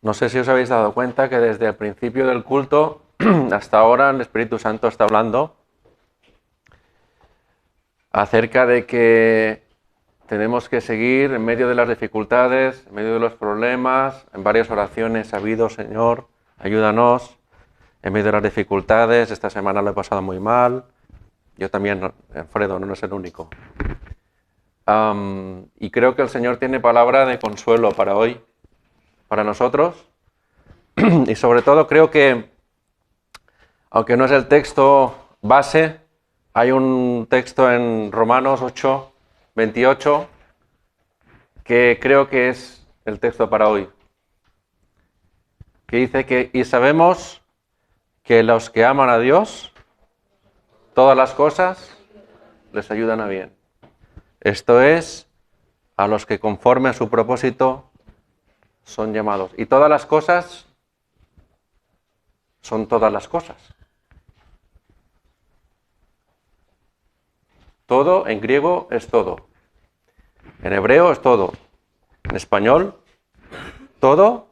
No sé si os habéis dado cuenta que desde el principio del culto hasta ahora el Espíritu Santo está hablando acerca de que tenemos que seguir en medio de las dificultades, en medio de los problemas. En varias oraciones ha habido: Señor, ayúdanos en medio de las dificultades. Esta semana lo he pasado muy mal. Yo también, Alfredo, no es el único. Y creo que el Señor tiene palabra de consuelo para hoy, para nosotros. Y sobre todo creo que, aunque no es el texto base, hay un texto en Romanos 8, 28, que creo que es el texto para hoy, que dice que, y sabemos que los que aman a Dios, todas las cosas les ayudan a bien. Esto es, a los que conforme a su propósito son llamados. Y todas las cosas son todas las cosas. Todo en griego es todo. En hebreo es todo. En español, todo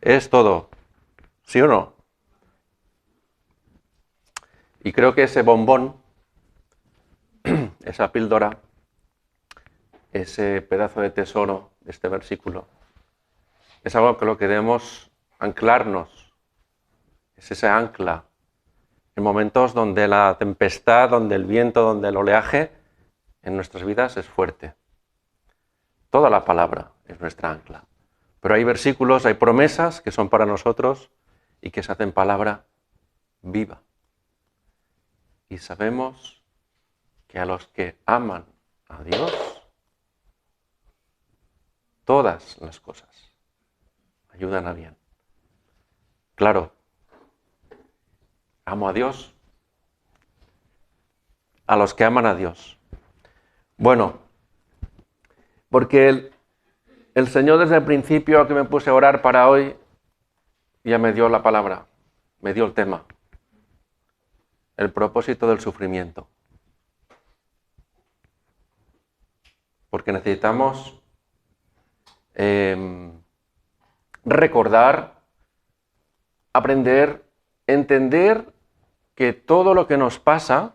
es todo. ¿Sí o no? Y creo que ese bombón, esa píldora, ese pedazo de tesoro de este versículo, es algo con lo que debemos anclarnos. Es ese ancla en momentos donde la tempestad, donde el viento, donde el oleaje en nuestras vidas es fuerte. Toda la palabra es nuestra ancla. Pero hay versículos, hay promesas que son para nosotros y que se hacen palabra viva. Y sabemos que a los que aman a Dios, todas las cosas ayudan a bien. Claro, amo a Dios, a los que aman a Dios. Bueno, porque el Señor desde el principio a que me puse a orar para hoy, ya me dio la palabra, me dio el tema. El propósito del sufrimiento. Porque necesitamos recordar, aprender, entender que todo lo que nos pasa,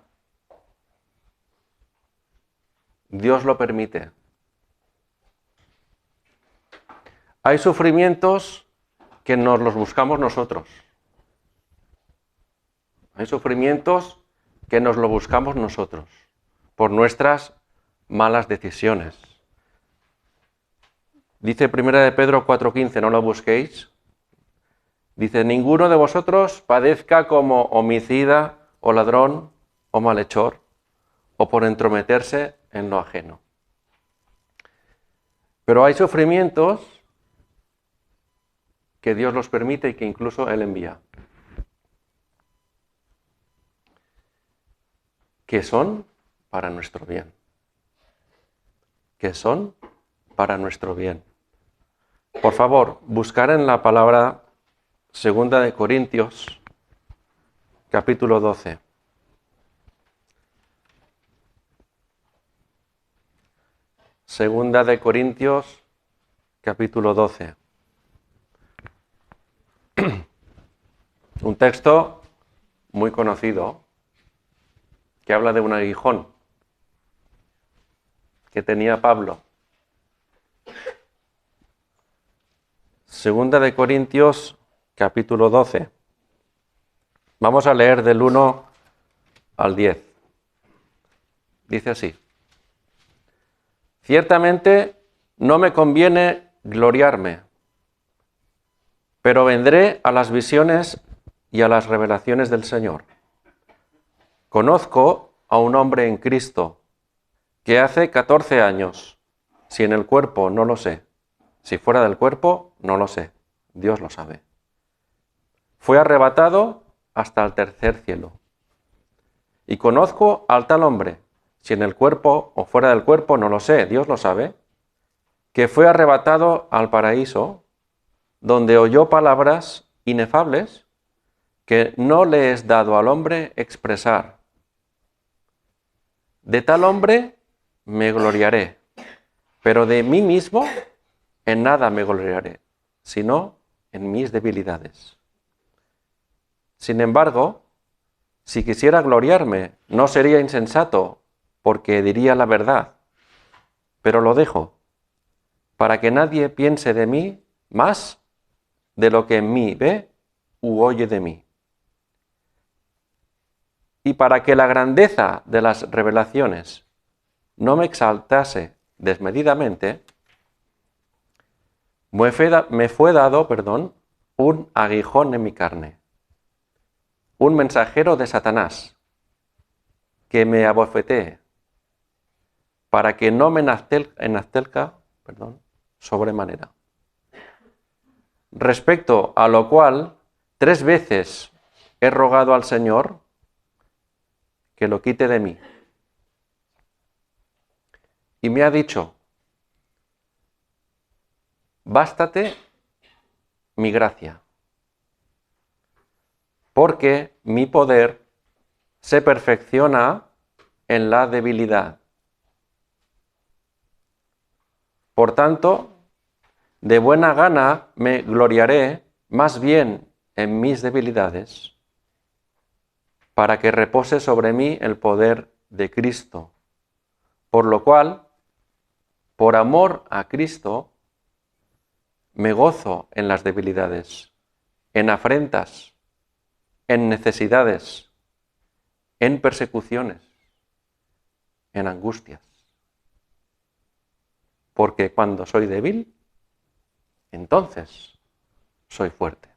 Dios lo permite. Hay sufrimientos que nos los buscamos nosotros. Hay sufrimientos que nos lo buscamos nosotros por nuestras malas decisiones. Dice 1 de Pedro 4:15, no lo busquéis. Dice, ninguno de vosotros padezca como homicida o ladrón o malhechor o por entrometerse en lo ajeno. Pero hay sufrimientos que Dios los permite y que incluso Él envía. Que son para nuestro bien. Que son para nuestro bien. Por favor, buscar en la palabra 2 de Corintios, capítulo 12. Segunda de Corintios, capítulo 12. Un texto muy conocido que habla de un aguijón que tenía Pablo. Segunda de Corintios, capítulo 12. Vamos a leer del 1 al 10. Dice así. Ciertamente no me conviene gloriarme, pero vendré a las visiones y a las revelaciones del Señor. Conozco a un hombre en Cristo que hace 14 años, si en el cuerpo no lo sé, si fuera del cuerpo no lo sé, Dios lo sabe. Fue arrebatado hasta el tercer cielo. Y conozco al tal hombre, si en el cuerpo o fuera del cuerpo no lo sé, Dios lo sabe, que fue arrebatado al paraíso, donde oyó palabras inefables que no le es dado al hombre expresar. De tal hombre me gloriaré, pero de mí mismo en nada me gloriaré, sino en mis debilidades. Sin embargo, si quisiera gloriarme, no sería insensato, porque diría la verdad, pero lo dejo, para que nadie piense de mí más de lo que en mí ve u oye de mí. Y para que la grandeza de las revelaciones no me exaltase desmedidamente, me fue dado, un aguijón en mi carne, un mensajero de Satanás, que me abofetee, para que no me enaltezca sobremanera. Respecto a lo cual, 3 veces he rogado al Señor que lo quite de mí. Y me ha dicho: bástate mi gracia, porque mi poder se perfecciona en la debilidad. Por tanto, de buena gana me gloriaré más bien en mis debilidades, para que repose sobre mí el poder de Cristo. Por lo cual, por amor a Cristo, me gozo en las debilidades, en afrentas, en necesidades, en persecuciones, en angustias. Porque cuando soy débil, entonces soy fuerte.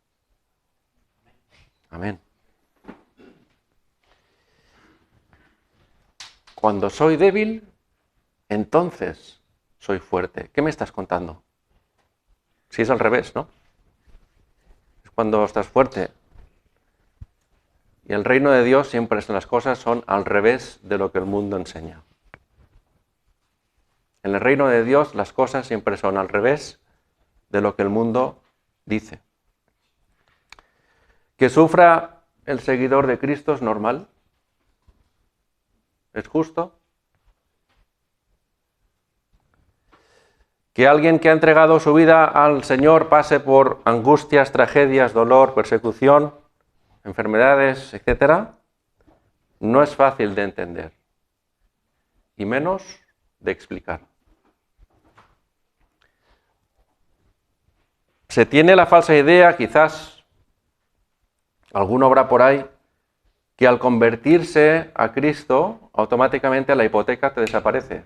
Amén. Cuando soy débil, entonces soy fuerte. ¿Qué me estás contando? Si es al revés, ¿no? Es cuando estás fuerte. Y el reino de Dios siempre las cosas son al revés de lo que el mundo enseña. En el reino de Dios las cosas siempre son al revés de lo que el mundo dice. Que sufra el seguidor de Cristo es normal. ¿Es justo? Que alguien que ha entregado su vida al Señor pase por angustias, tragedias, dolor, persecución, enfermedades, etc., no es fácil de entender, y menos de explicar. Se tiene la falsa idea, quizás alguno habrá por ahí, que al convertirse a Cristo, automáticamente la hipoteca te desaparece.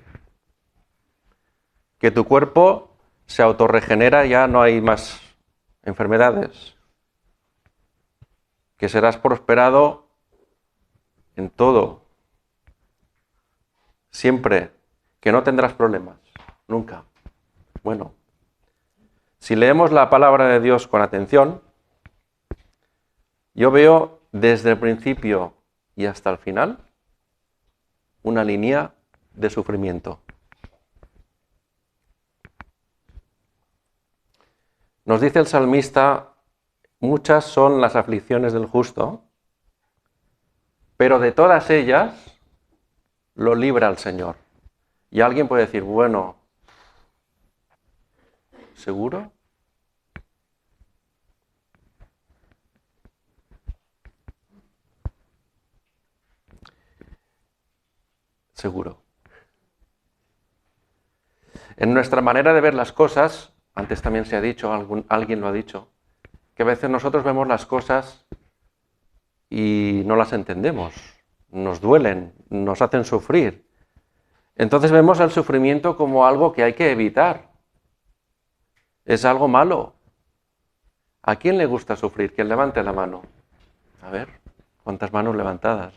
Que tu cuerpo se autorregenera, ya no hay más enfermedades. Que serás prosperado en todo. Siempre. Que no tendrás problemas. Nunca. Bueno, si leemos la palabra de Dios con atención, yo veo desde el principio y hasta el final una línea de sufrimiento. Nos dice el salmista: muchas son las aflicciones del justo, pero de todas ellas lo libra el Señor. Y alguien puede decir: bueno, ¿seguro? Seguro. En nuestra manera de ver las cosas, antes también se ha dicho, alguien lo ha dicho, que a veces nosotros vemos las cosas y no las entendemos, nos duelen, nos hacen sufrir. Entonces vemos el sufrimiento como algo que hay que evitar. Es algo malo. ¿A quién le gusta sufrir? Que levante la mano. A ver, ¿cuántas manos levantadas?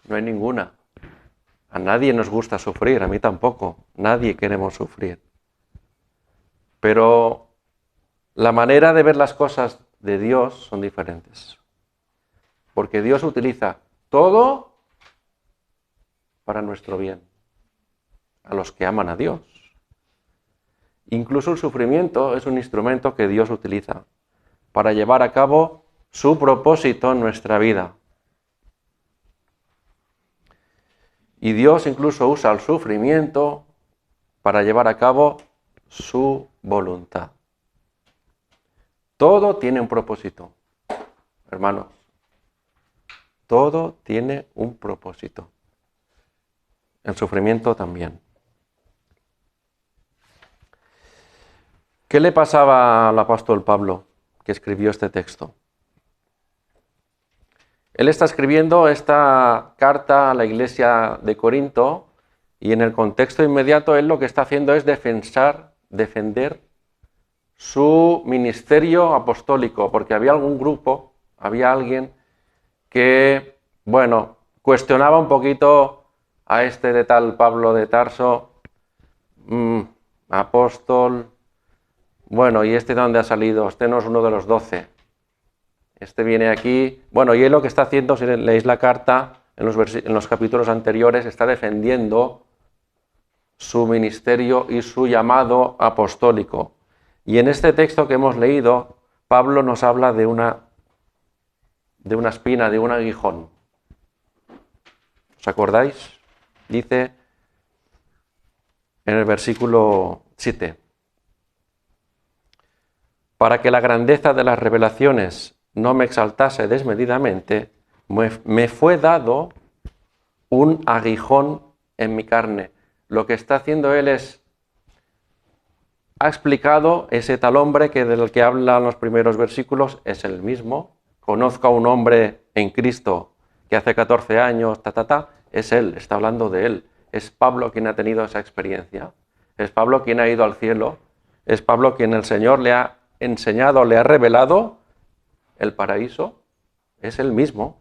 No hay ninguna. A nadie nos gusta sufrir, a mí tampoco. Nadie queremos sufrir. Pero la manera de ver las cosas de Dios son diferentes. Porque Dios utiliza todo para nuestro bien, a los que aman a Dios. Incluso el sufrimiento es un instrumento que Dios utiliza para llevar a cabo su propósito en nuestra vida. Y Dios incluso usa el sufrimiento para llevar a cabo su voluntad. Todo tiene un propósito, hermanos. Todo tiene un propósito. El sufrimiento también. ¿Qué le pasaba al apóstol Pablo que escribió este texto? Él está escribiendo esta carta a la iglesia de Corinto y en el contexto inmediato él lo que está haciendo es defender su ministerio apostólico, porque había algún grupo, había alguien que, bueno, cuestionaba un poquito a este de tal Pablo de Tarso, apóstol, bueno, ¿y este de dónde ha salido? Este no es uno de los 12. Este viene aquí, bueno, y él lo que está haciendo, si leéis la carta, en los capítulos anteriores, está defendiendo su ministerio y su llamado apostólico. Y en este texto que hemos leído, Pablo nos habla de una espina, de un aguijón. ¿Os acordáis? Dice en el versículo 7, para que la grandeza de las revelaciones no me exaltase desmedidamente, me fue dado un aguijón en mi carne. Lo que está haciendo él ha explicado ese tal hombre que del que hablan los primeros versículos es el mismo. Conozco a un hombre en Cristo que hace 14 años, es él, está hablando de él. Es Pablo quien ha tenido esa experiencia. Es Pablo quien ha ido al cielo. Es Pablo quien el Señor le ha enseñado, le ha revelado el paraíso. Es él mismo.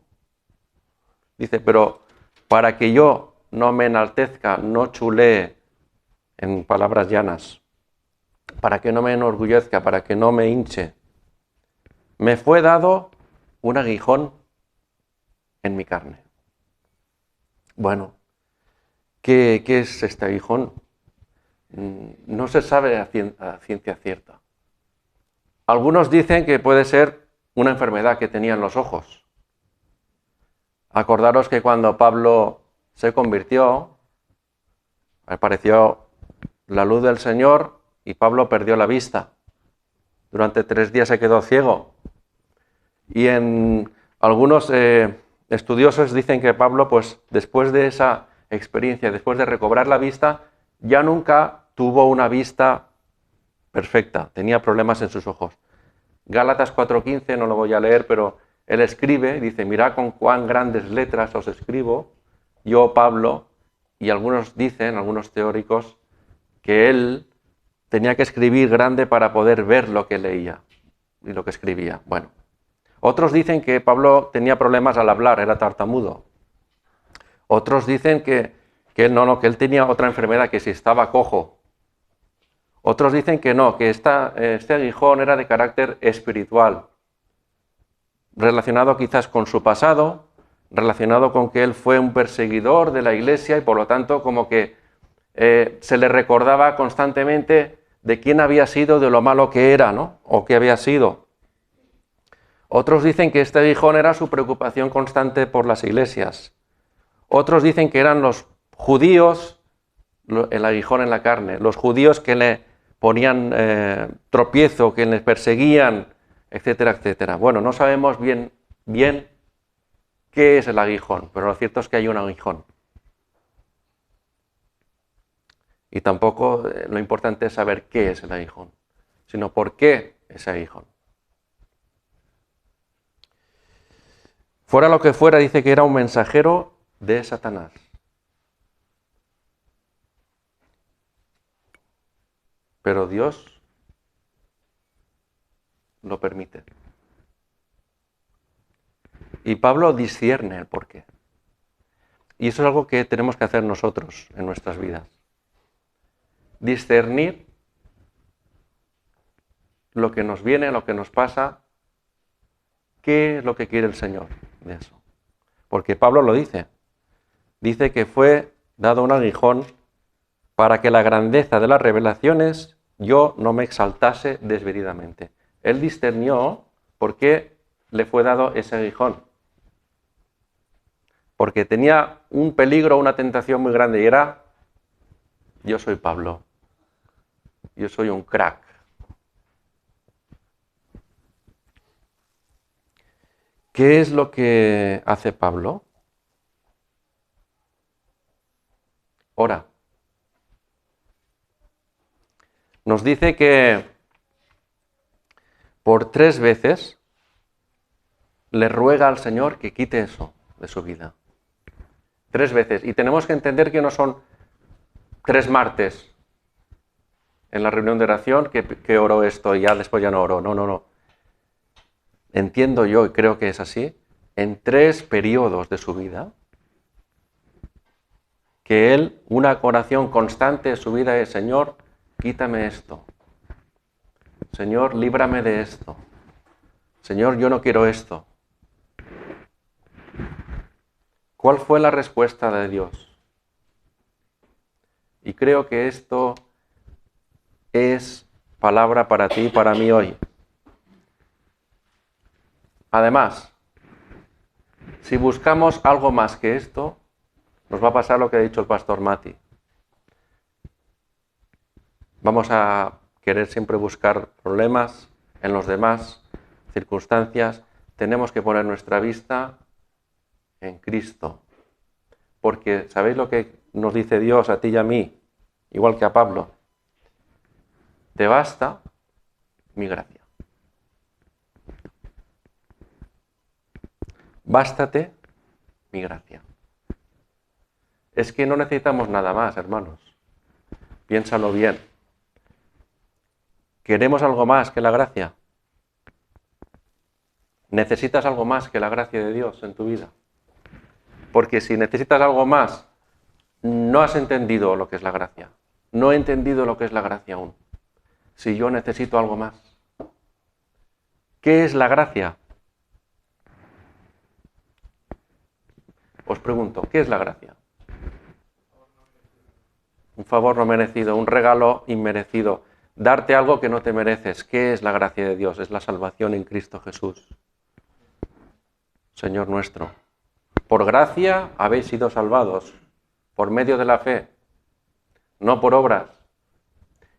Dice, pero para que yo no me enaltezca, no chulee, en palabras llanas, para que no me enorgullezca, para que no me hinche, me fue dado un aguijón en mi carne. Bueno, ¿qué es este aguijón? No se sabe a ciencia cierta. Algunos dicen que puede ser una enfermedad que tenía en los ojos. Acordaros que cuando Pablo se convirtió, apareció la luz del Señor y Pablo perdió la vista. Durante 3 días se quedó ciego. Y en algunos estudiosos dicen que Pablo, pues después de esa experiencia, después de recobrar la vista, ya nunca tuvo una vista perfecta, tenía problemas en sus ojos. Gálatas 4:15, no lo voy a leer, pero él escribe, dice, mirad con cuán grandes letras os escribo, yo Pablo, y algunos dicen, algunos teóricos, que él tenía que escribir grande para poder ver lo que leía y lo que escribía. Bueno, otros dicen que Pablo tenía problemas al hablar, era tartamudo. Otros dicen que él tenía otra enfermedad, que si estaba cojo. Otros dicen que no, que este aguijón era de carácter espiritual, relacionado quizás con su pasado, relacionado con que él fue un perseguidor de la iglesia y por lo tanto como que se le recordaba constantemente de quién había sido, de lo malo que era, ¿no? O que había sido. Otros dicen que este aguijón era su preocupación constante por las iglesias. Otros dicen que eran los judíos el aguijón en la carne, los judíos que le ponían tropiezo, que les perseguían, etcétera, etcétera. Bueno, no sabemos bien qué es el aguijón, pero lo cierto es que hay un aguijón. Y tampoco lo importante es saber qué es el aguijón, sino por qué ese aguijón. Fuera lo que fuera, dice que era un mensajero de Satanás. Pero Dios lo permite. Y Pablo discierne el porqué. Y eso es algo que tenemos que hacer nosotros en nuestras vidas. Discernir lo que nos viene, lo que nos pasa, qué es lo que quiere el Señor de eso. Porque Pablo lo dice. Dice que fue dado un aguijón para que la grandeza de las revelaciones yo no me exaltase desmedidamente. Él discernió por qué le fue dado ese aguijón. Porque tenía un peligro, una tentación muy grande y era, yo soy Pablo, yo soy un crack. ¿Qué es lo que hace Pablo? Ora. Nos dice que por 3 veces le ruega al Señor que quite eso de su vida. 3 veces. Y tenemos que entender que no son 3 martes en la reunión de oración que oró esto y ya después ya no oró. No. Entiendo yo y creo que es así. En 3 periodos de su vida, que él, una oración constante de su vida es: Señor, quítame esto. Señor, líbrame de esto. Señor, yo no quiero esto. ¿Cuál fue la respuesta de Dios? Y creo que esto es palabra para ti y para mí hoy. Además, si buscamos algo más que esto, nos va a pasar lo que ha dicho el pastor Mati. Vamos a querer siempre buscar problemas en los demás, circunstancias. Tenemos que poner nuestra vista en Cristo. Porque, ¿sabéis lo que nos dice Dios a ti y a mí? Igual que a Pablo. Te basta mi gracia. Bástate mi gracia. Es que no necesitamos nada más, hermanos. Piénsalo bien. ¿Queremos algo más que la gracia? ¿Necesitas algo más que la gracia de Dios en tu vida? Porque si necesitas algo más, no has entendido lo que es la gracia. No he entendido lo que es la gracia aún. Si yo necesito algo más. ¿Qué es la gracia? Os pregunto, ¿qué es la gracia? Un favor no merecido, un regalo inmerecido. Darte algo que no te mereces. ¿Qué es la gracia de Dios? Es la salvación en Cristo Jesús, Señor nuestro. Por gracia habéis sido salvados, por medio de la fe, no por obras.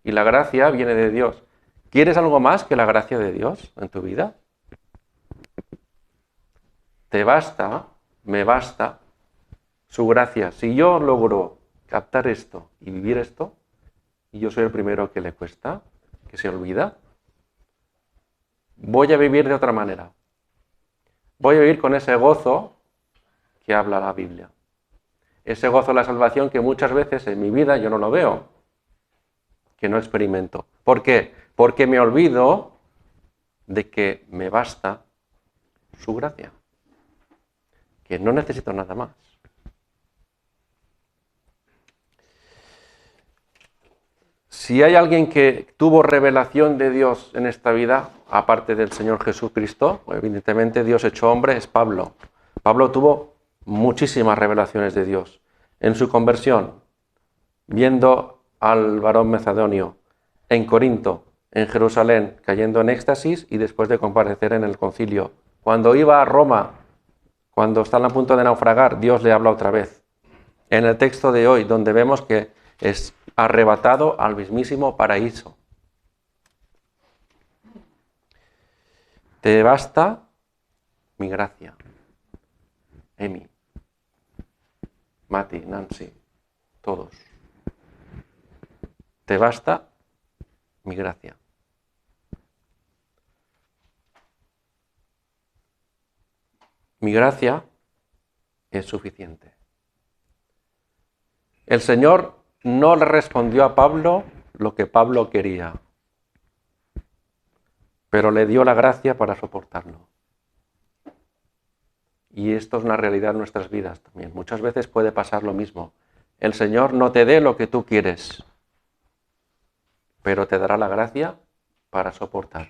Y la gracia viene de Dios. ¿Quieres algo más que la gracia de Dios en tu vida? Te basta, me basta su gracia. Si yo logro captar esto y vivir esto, y yo soy el primero que le cuesta, que se olvida, voy a vivir de otra manera. Voy a vivir con ese gozo que habla la Biblia. Ese gozo de la salvación que muchas veces en mi vida yo no lo veo, que no experimento. ¿Por qué? Porque me olvido de que me basta su gracia, que no necesito nada más. Si hay alguien que tuvo revelación de Dios en esta vida, aparte del Señor Jesucristo, evidentemente Dios hecho hombre, es Pablo. Pablo tuvo muchísimas revelaciones de Dios. En su conversión, viendo al varón macedonio, en Corinto, en Jerusalén, cayendo en éxtasis y después de comparecer en el concilio. Cuando iba a Roma, cuando están a punto de naufragar, Dios le habla otra vez. En el texto de hoy, donde vemos que es arrebatado al mismísimo paraíso. Te basta mi gracia. Emi, Mati, Nancy, todos. Te basta mi gracia. Mi gracia es suficiente. El Señor no le respondió a Pablo lo que Pablo quería, pero le dio la gracia para soportarlo. Y esto es una realidad en nuestras vidas también. Muchas veces puede pasar lo mismo. El Señor no te dé lo que tú quieres, pero te dará la gracia para soportar.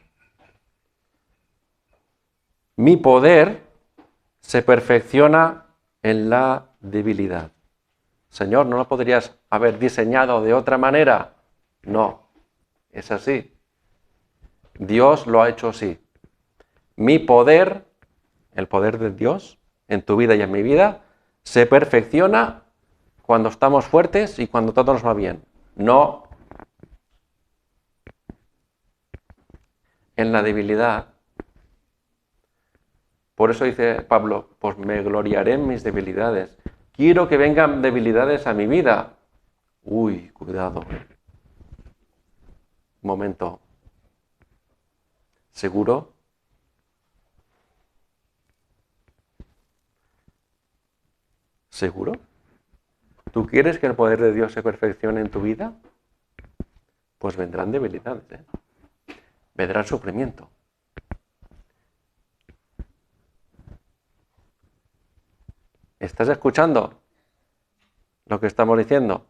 Mi poder se perfecciona en la debilidad. Señor, ¿no lo podrías haber diseñado de otra manera? No, es así. Dios lo ha hecho así. Mi poder, el poder de Dios, en tu vida y en mi vida, se perfecciona cuando estamos fuertes y cuando todo nos va bien. No en la debilidad. Por eso dice Pablo, pues me gloriaré en mis debilidades. Quiero que vengan debilidades a mi vida. Uy, cuidado. Un momento. ¿Seguro? ¿Seguro? ¿Tú quieres que el poder de Dios se perfeccione en tu vida? Pues vendrán debilidades, vendrá el sufrimiento. ¿Estás escuchando lo que estamos diciendo?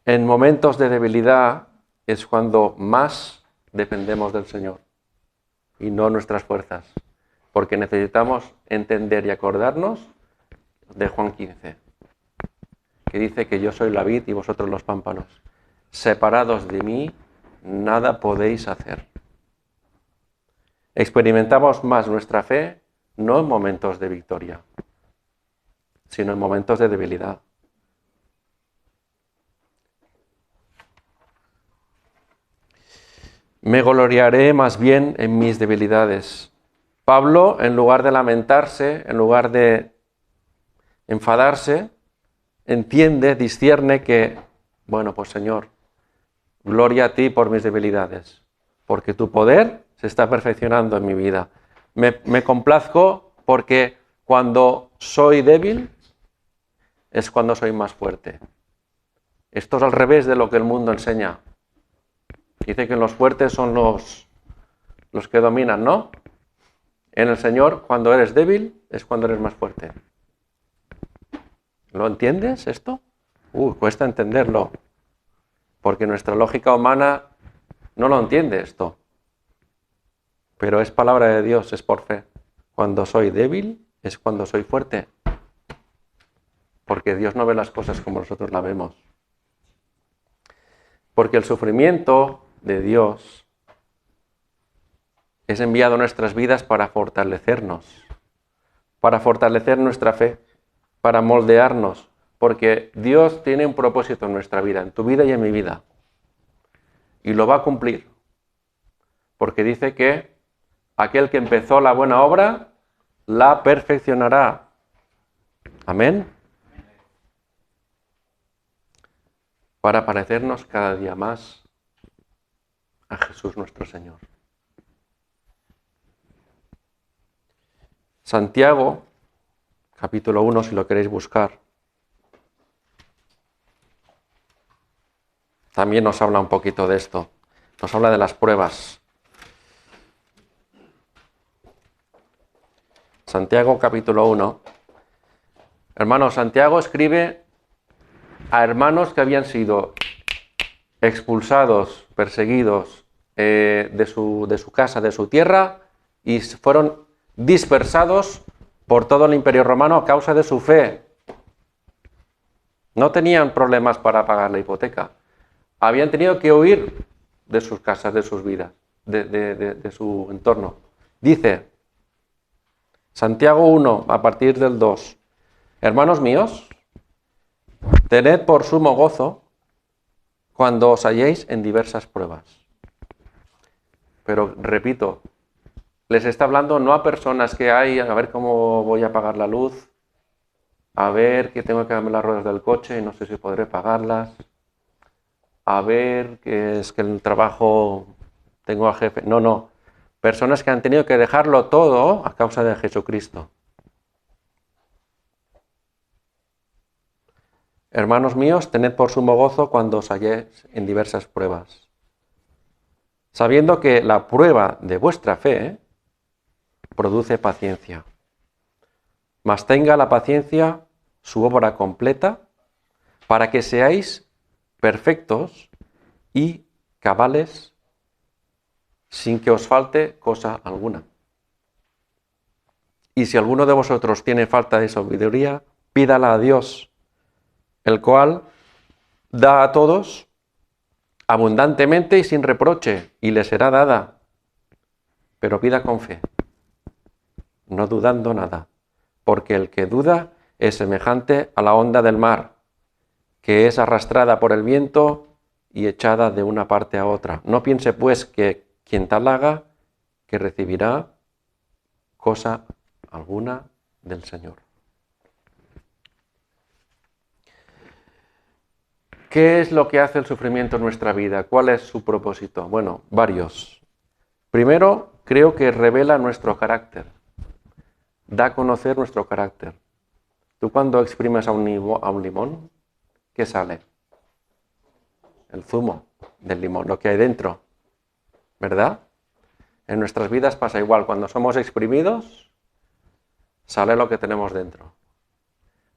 En momentos de debilidad es cuando más dependemos del Señor y no nuestras fuerzas, porque necesitamos entender y acordarnos de Juan 15, que dice que yo soy la vid y vosotros los pámpanos. Separados de mí, nada podéis hacer. Experimentamos más nuestra fe no en momentos de victoria, sino en momentos de debilidad. Me gloriaré más bien en mis debilidades. Pablo, en lugar de lamentarse, en lugar de enfadarse, entiende, discierne que, bueno, pues Señor, gloria a ti por mis debilidades, porque tu poder se está perfeccionando en mi vida. Me complazco porque cuando soy débil es cuando soy más fuerte. Esto es al revés de lo que el mundo enseña. Dice que los fuertes son los que dominan, ¿no? En el Señor, cuando eres débil, es cuando eres más fuerte. ¿Lo entiendes esto? Cuesta entenderlo, porque nuestra lógica humana no lo entiende esto. Pero es palabra de Dios, es por fe. Cuando soy débil, es cuando soy fuerte. Porque Dios no ve las cosas como nosotros las vemos. Porque el sufrimiento de Dios es enviado a nuestras vidas para fortalecernos, para fortalecer nuestra fe, para moldearnos, porque Dios tiene un propósito en nuestra vida, en tu vida y en mi vida, y lo va a cumplir, porque dice que aquel que empezó la buena obra, la perfeccionará. Amén. Para parecernos cada día más a Jesús nuestro Señor. Santiago, capítulo 1, si lo queréis buscar, también nos habla un poquito de esto. Nos habla de las pruebas. Santiago, capítulo 1. Hermano, Santiago escribe a hermanos que habían sido expulsados, perseguidos de su casa, de su tierra, y fueron dispersados por todo el Imperio Romano a causa de su fe. No tenían problemas para pagar la hipoteca. Habían tenido que huir de sus casas, de sus vidas, de su entorno. Dice Santiago 1, a partir del 2. Hermanos míos, tened por sumo gozo cuando os halléis en diversas pruebas. Pero repito, les está hablando no a personas que hay, a ver cómo voy a pagar la luz, a ver que tengo que cambiar las ruedas del coche y no sé si podré pagarlas, a ver que es que el trabajo tengo al jefe. No. Personas que han tenido que dejarlo todo a causa de Jesucristo. Hermanos míos, tened por sumo gozo cuando os halléis en diversas pruebas, sabiendo que la prueba de vuestra fe produce paciencia. Mas tenga la paciencia su obra completa, para que seáis perfectos y cabales, sin que os falte cosa alguna. Y si alguno de vosotros tiene falta de sabiduría, pídala a Dios, el cual da a todos abundantemente y sin reproche, y le será dada. Pero pida con fe, no dudando nada, porque el que duda es semejante a la onda del mar, que es arrastrada por el viento y echada de una parte a otra. No piense pues que quien tal haga, que recibirá cosa alguna del Señor. ¿Qué es lo que hace el sufrimiento en nuestra vida? ¿Cuál es su propósito? Bueno, varios. Primero, creo que revela nuestro carácter, da a conocer nuestro carácter. Tú cuando exprimes a un limón, ¿qué sale? El zumo del limón, lo que hay dentro, ¿verdad? En nuestras vidas pasa igual, cuando somos exprimidos, sale lo que tenemos dentro.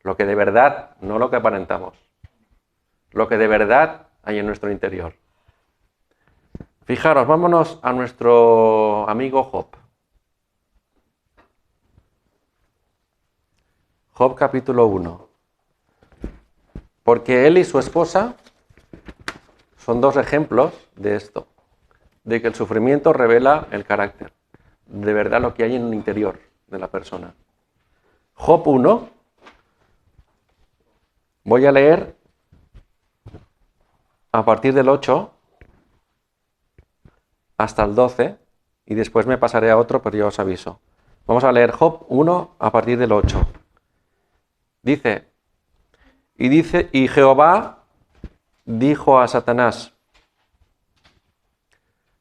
Lo que de verdad, no lo que aparentamos. Lo que de verdad hay en nuestro interior. Fijaros, vámonos a nuestro amigo Job. Job capítulo 1. Porque él y su esposa son dos ejemplos de esto, de que el sufrimiento revela el carácter, de verdad lo que hay en el interior de la persona. Job 1, voy a leer a partir del 8 hasta el 12 y después me pasaré a otro, pero ya os aviso. Vamos a leer Job 1 a partir del 8. Dice, y Jehová dijo a Satanás,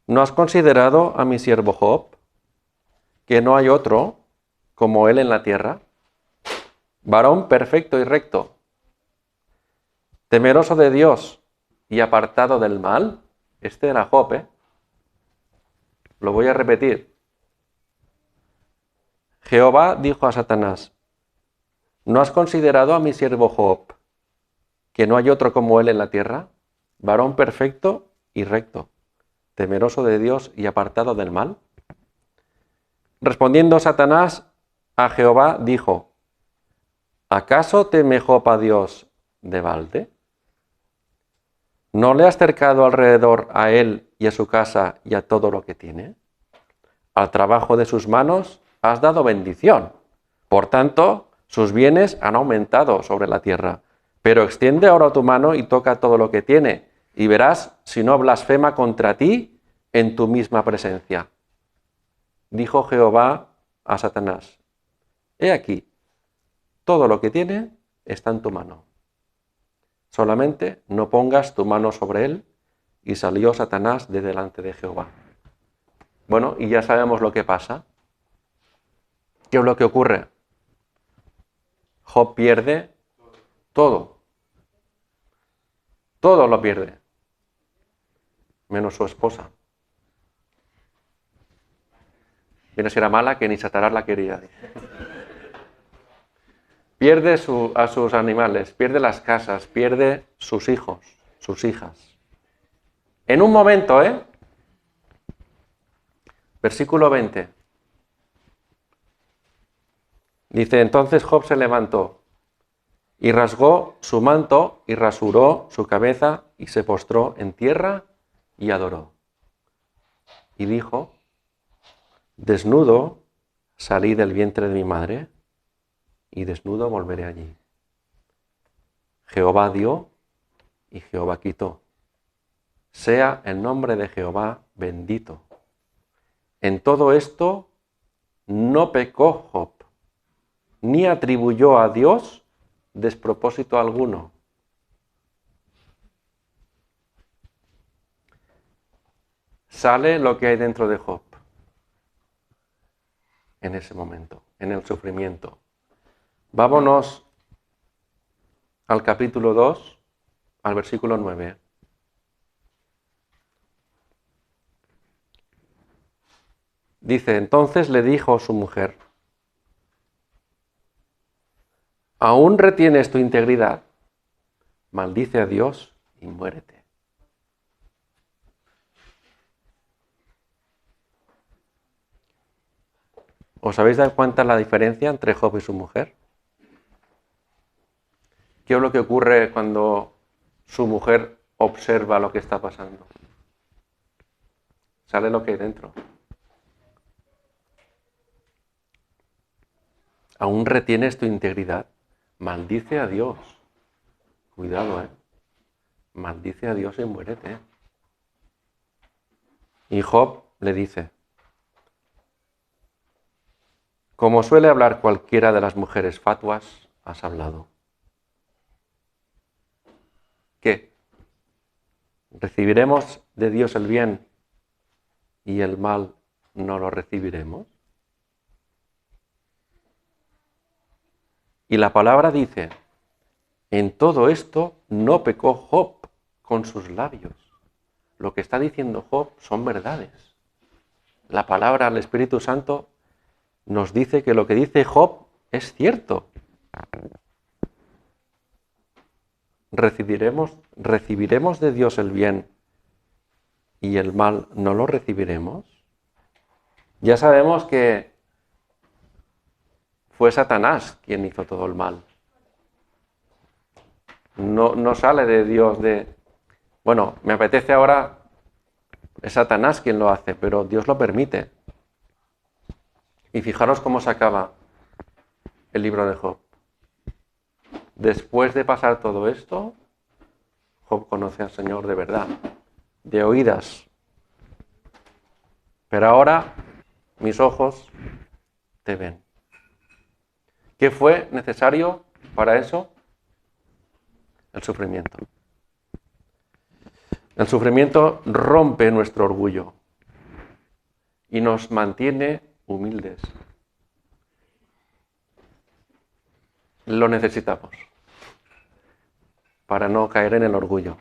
¿no has considerado a mi siervo Job, que no hay otro como él en la tierra? Varón perfecto y recto, temeroso de Dios y apartado del mal. Este era Job, ¿eh? Lo voy a repetir. Jehová dijo a Satanás, ¿no has considerado a mi siervo Job, que no hay otro como él en la tierra? Varón perfecto y recto, temeroso de Dios y apartado del mal. Respondiendo Satanás a Jehová, dijo, ¿acaso teme Job a Dios de balde? ¿No le has cercado alrededor a él y a su casa y a todo lo que tiene? Al trabajo de sus manos has dado bendición. Por tanto, sus bienes han aumentado sobre la tierra. Pero extiende ahora tu mano y toca todo lo que tiene, y verás si no blasfema contra ti en tu misma presencia. Dijo Jehová a Satanás, he aquí, todo lo que tiene está en tu mano. Solamente no pongas tu mano sobre él. Y salió Satanás de delante de Jehová. Bueno, y ya sabemos lo que pasa. ¿Qué es lo que ocurre? Job pierde todo. Todo lo pierde. Menos su esposa. Mira si era mala que ni Satanás la quería. Pierde a sus animales, pierde las casas, pierde sus hijos, sus hijas. En un momento, ¿eh? Versículo 20. Dice, entonces Job se levantó y rasgó su manto y rasuró su cabeza y se postró en tierra y adoró. Y dijo, desnudo salí del vientre de mi madre y desnudo volveré allí. Jehová dio y Jehová quitó. Sea el nombre de Jehová bendito. En todo esto no pecó Job, ni atribuyó a Dios despropósito alguno. Sale lo que hay dentro de Job en ese momento, en el sufrimiento. Vámonos al capítulo 2, al versículo 9. Dice, entonces le dijo su mujer, ¿aún retienes tu integridad? Maldice a Dios y muérete. ¿Os habéis dado cuenta la diferencia entre Job y su mujer? ¿Qué es lo que ocurre cuando su mujer observa lo que está pasando? Sale lo que hay dentro. ¿Aún retienes tu integridad? Maldice a Dios. Cuidado, ¿eh? maldice a Dios y muérete. Y Job le dice, como suele hablar cualquiera de las mujeres fatuas, has hablado. ¿Qué? ¿Recibiremos de Dios el bien y el mal no lo recibiremos? Y la palabra dice, en todo esto no pecó Job con sus labios. Lo que está diciendo Job son verdades. La palabra del Espíritu Santo nos dice que lo que dice Job es cierto. ¿Recibiremos de Dios el bien y el mal no lo recibiremos? Ya sabemos que fue Satanás quien hizo todo el mal. No sale de Dios de, bueno, me apetece ahora, es Satanás quien lo hace, pero Dios lo permite. Y fijaros cómo se acaba el libro de Job. Después de pasar todo esto, Job conoce al Señor de verdad, de oídas. Pero ahora mis ojos te ven. ¿Qué fue necesario para eso? El sufrimiento. El sufrimiento rompe nuestro orgullo y nos mantiene humildes. Lo necesitamos para no caer en el orgullo,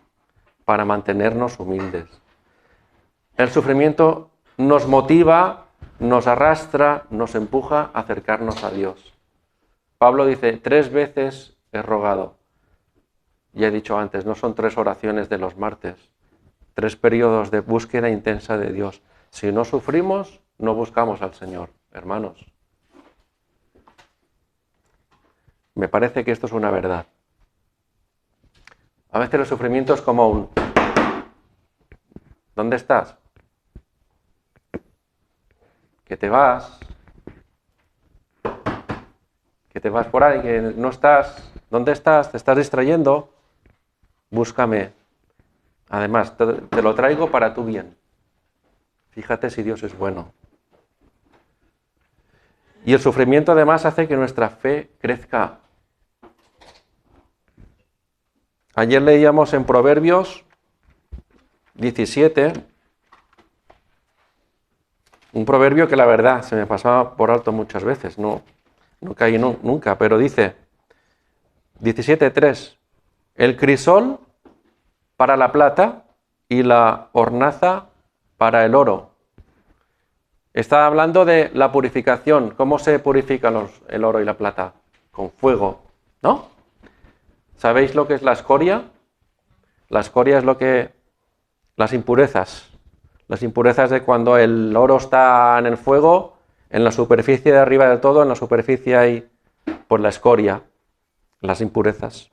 para mantenernos humildes. El sufrimiento nos motiva, nos arrastra, nos empuja a acercarnos a Dios. Pablo dice, 3 veces he rogado. Ya he dicho antes, no son 3 oraciones de los martes, 3 periodos de búsqueda intensa de Dios. Si no sufrimos, no buscamos al Señor, hermanos. Me parece que esto es una verdad. A veces el sufrimiento es como un... ¿Dónde estás? Que te vas. Que te vas por ahí, que no estás. ¿Dónde estás? ¿Te estás distrayendo? Búscame. Además, te lo traigo para tu bien. Fíjate si Dios es bueno. Y el sufrimiento además hace que nuestra fe crezca. Ayer leíamos en Proverbios 17, un proverbio que la verdad se me pasaba por alto muchas veces, no caí nunca, pero dice 17:3, el crisol para la plata y la hornaza para el oro. Está hablando de la purificación. ¿Cómo se purifican el oro y la plata? Con fuego, ¿no? ¿Sabéis lo que es la escoria? La escoria es lo que... las impurezas. Las impurezas de cuando el oro está en el fuego, en la superficie de arriba del todo, en la superficie hay pues la escoria, las impurezas.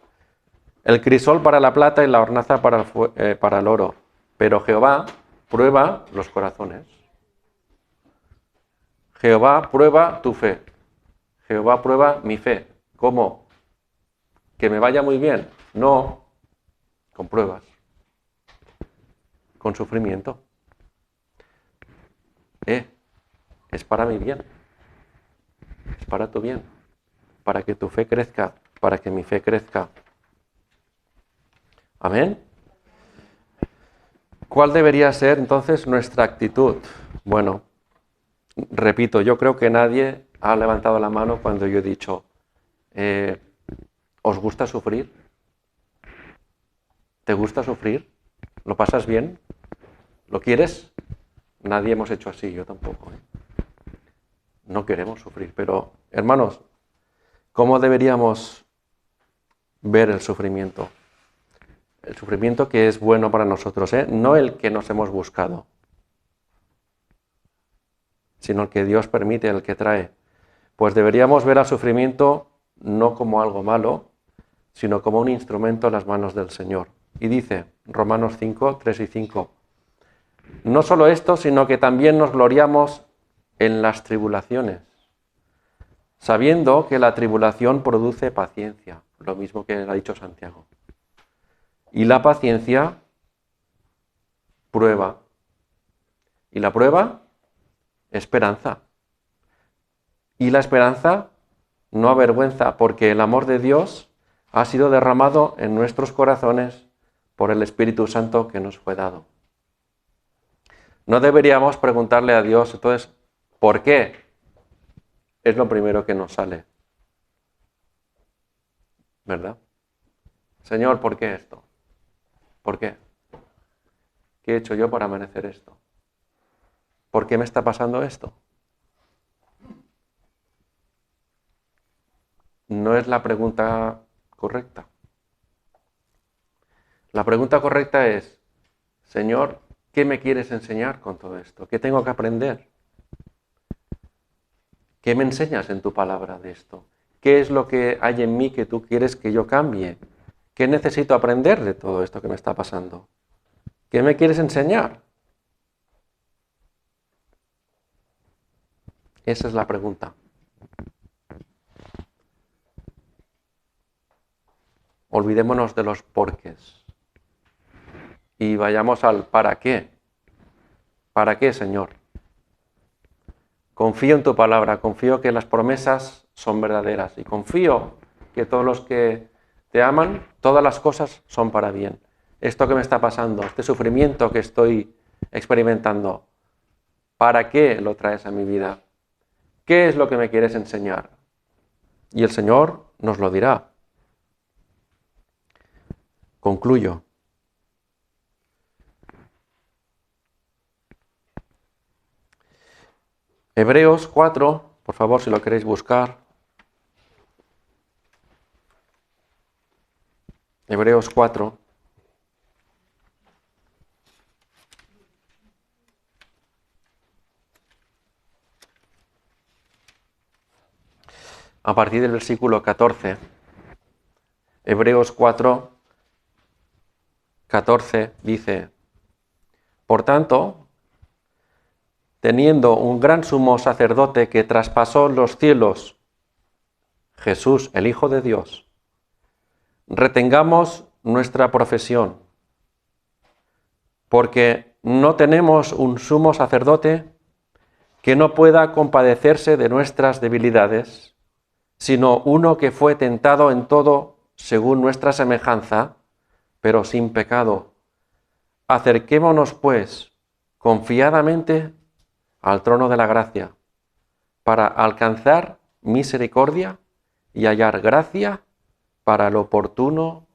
El crisol para la plata y la hornaza para el oro. Pero Jehová prueba los corazones. Jehová prueba tu fe. Jehová prueba mi fe. ¿Cómo? ¿Que me vaya muy bien? No, con pruebas, con sufrimiento. Es para mi bien, es para tu bien, para que tu fe crezca, para que mi fe crezca. Amén. ¿Cuál debería ser entonces nuestra actitud? Bueno, repito, yo creo que nadie ha levantado la mano cuando yo he dicho, ¿os gusta sufrir? ¿Te gusta sufrir? ¿Lo pasas bien? ¿Lo quieres? Nadie hemos hecho así, yo tampoco. No queremos sufrir, pero hermanos, ¿cómo deberíamos ver el sufrimiento? El sufrimiento que es bueno para nosotros, no el que nos hemos buscado, sino el que Dios permite, el que trae. Pues deberíamos ver al sufrimiento no como algo malo, sino como un instrumento en las manos del Señor. Y dice, Romanos 5, 3 y 5, no solo esto, sino que también nos gloriamos en las tribulaciones, sabiendo que la tribulación produce paciencia, lo mismo que ha dicho Santiago. Y la paciencia, prueba. Y la prueba, esperanza. Y la esperanza, no avergüenza, porque el amor de Dios ha sido derramado en nuestros corazones por el Espíritu Santo que nos fue dado. No deberíamos preguntarle a Dios, entonces, ¿por qué? Es lo primero que nos sale. ¿Verdad? Señor, ¿por qué esto? ¿Por qué? ¿Qué he hecho yo para merecer esto? ¿Por qué me está pasando esto? No es la pregunta correcta. La pregunta correcta es, Señor, ¿qué me quieres enseñar con todo esto? ¿Qué tengo que aprender? ¿Qué me enseñas en tu palabra de esto? ¿Qué es lo que hay en mí que tú quieres que yo cambie? ¿Qué necesito aprender de todo esto que me está pasando? ¿Qué me quieres enseñar? Esa es la pregunta. Olvidémonos de los porqués y vayamos al para qué. ¿Para qué, Señor? Confío en tu palabra, confío que las promesas son verdaderas y confío que todos los que te aman, todas las cosas son para bien. Esto que me está pasando, este sufrimiento que estoy experimentando, ¿para qué lo traes a mi vida? ¿Qué es lo que me quieres enseñar? Y el Señor nos lo dirá. Concluyo. Hebreos 4, por favor, si lo queréis buscar. Hebreos 4. A partir del versículo 14. Hebreos 4, 14 dice, por tanto, teniendo un gran sumo sacerdote que traspasó los cielos, Jesús, el Hijo de Dios, retengamos nuestra profesión, porque no tenemos un sumo sacerdote que no pueda compadecerse de nuestras debilidades, sino uno que fue tentado en todo según nuestra semejanza, pero sin pecado. Acerquémonos, pues, confiadamente al trono de la gracia, para alcanzar misericordia y hallar gracia para el oportuno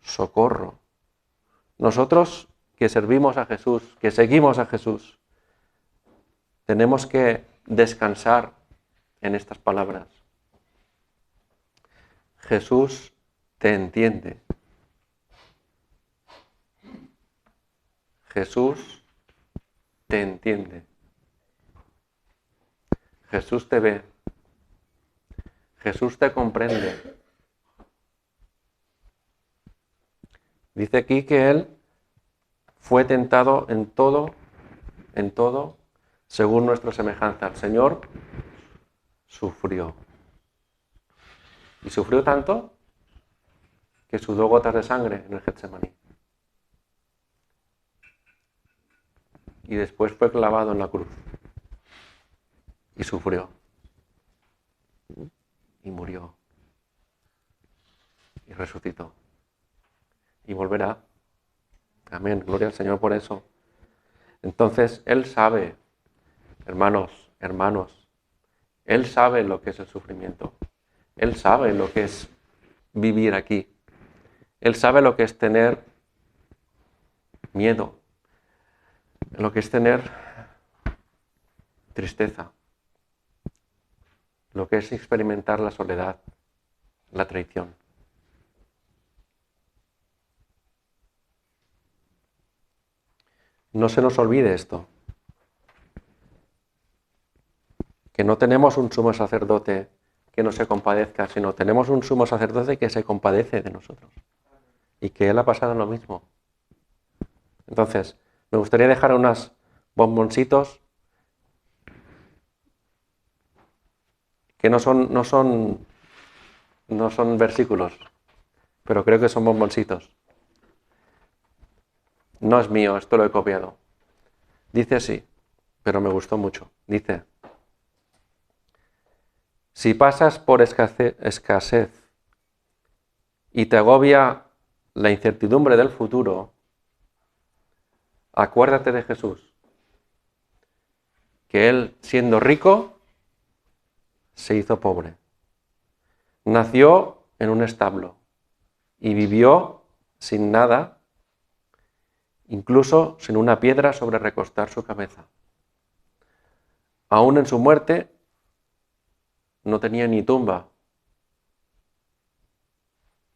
socorro. Nosotros que servimos a Jesús, que seguimos a Jesús, tenemos que descansar en estas palabras. Jesús te entiende. Jesús te entiende. Jesús te ve. Jesús te comprende. Dice aquí que Él fue tentado en todo, según nuestra semejanza. El Señor sufrió. Y sufrió tanto que sudó gotas de sangre en el Getsemaní. Y después fue clavado en la cruz. Y sufrió. Y murió. Y resucitó. Y volverá. Amén. Gloria al Señor por eso. Entonces, Él sabe, hermanos, Él sabe lo que es el sufrimiento. Él sabe lo que es vivir aquí. Él sabe lo que es tener miedo, lo que es tener tristeza, lo que es experimentar la soledad, la traición. No se nos olvide esto, que no tenemos un sumo sacerdote que no se compadezca, sino tenemos un sumo sacerdote que se compadece de nosotros y que Él ha pasado lo mismo. Entonces, me gustaría dejar unos bomboncitos que no son versículos, pero creo que son bomboncitos. No es mío, esto lo he copiado. Dice así, pero me gustó mucho. Dice, si pasas por escasez y te agobia la incertidumbre del futuro, acuérdate de Jesús, que Él, siendo rico, se hizo pobre. Nació en un establo y vivió sin nada, incluso sin una piedra sobre recostar su cabeza. Aún en su muerte no tenía ni tumba.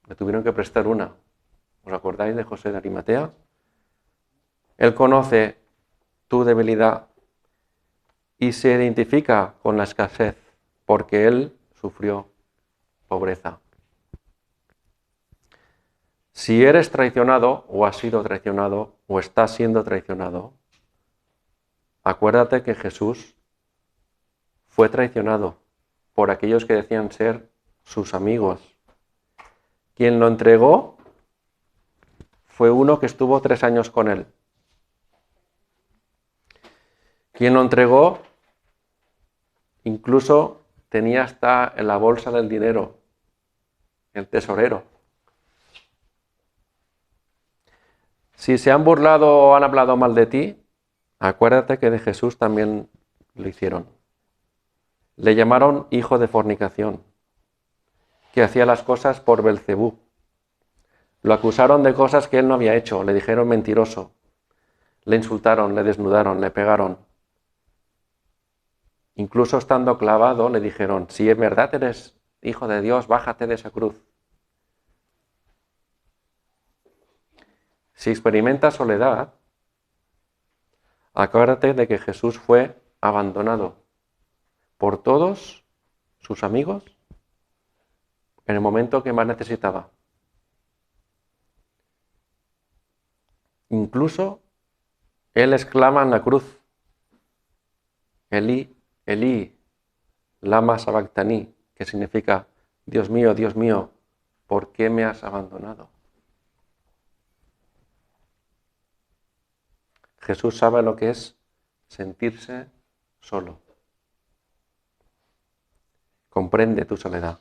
Le tuvieron que prestar una. ¿Os acordáis de José de Arimatea? Él conoce tu debilidad y se identifica con la escasez porque él sufrió pobreza. Si eres traicionado o has sido traicionado o estás siendo traicionado, acuérdate que Jesús fue traicionado por aquellos que decían ser sus amigos. Quien lo entregó fue uno que estuvo 3 años con él. Quien lo entregó incluso tenía hasta en la bolsa del dinero, el tesorero. Si se han burlado o han hablado mal de ti, acuérdate que de Jesús también lo hicieron. Le llamaron hijo de fornicación, que hacía las cosas por Belcebú. Lo acusaron de cosas que él no había hecho, le dijeron mentiroso, le insultaron, le desnudaron, le pegaron. Incluso estando clavado le dijeron, si en verdad eres hijo de Dios, bájate de esa cruz. Si experimentas soledad, acuérdate de que Jesús fue abandonado por todos sus amigos en el momento que más necesitaba. Incluso él exclama en la cruz, Elí, Elí, lama sabactaní, que significa, Dios mío, ¿por qué me has abandonado? Jesús sabe lo que es sentirse solo. Comprende tu soledad.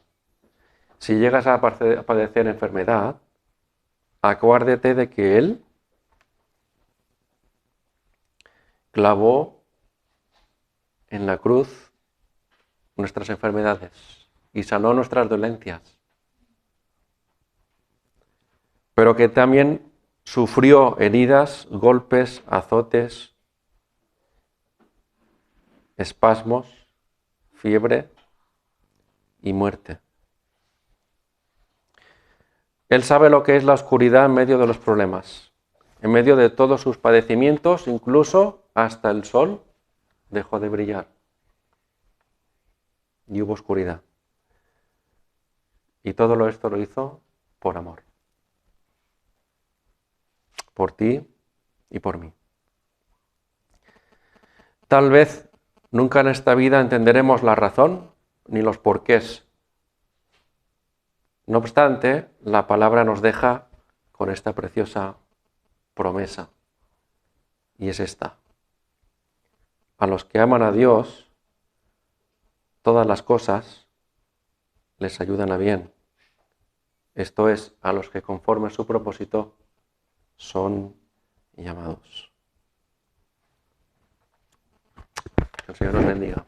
Si llegas a padecer enfermedad, acuérdate de que Él clavó en la cruz nuestras enfermedades y sanó nuestras dolencias, pero que también sufrió heridas, golpes, azotes, espasmos, fiebre y muerte. Él sabe lo que es la oscuridad en medio de los problemas, en medio de todos sus padecimientos, incluso hasta el sol dejó de brillar y hubo oscuridad. Y todo esto lo hizo por amor, por ti y por mí. Tal vez nunca en esta vida entenderemos la razón ni los porqués. No obstante, la palabra nos deja con esta preciosa promesa, y es esta. A los que aman a Dios, todas las cosas les ayudan a bien. Esto es, a los que conforme a su propósito son llamados. Que el Señor nos bendiga.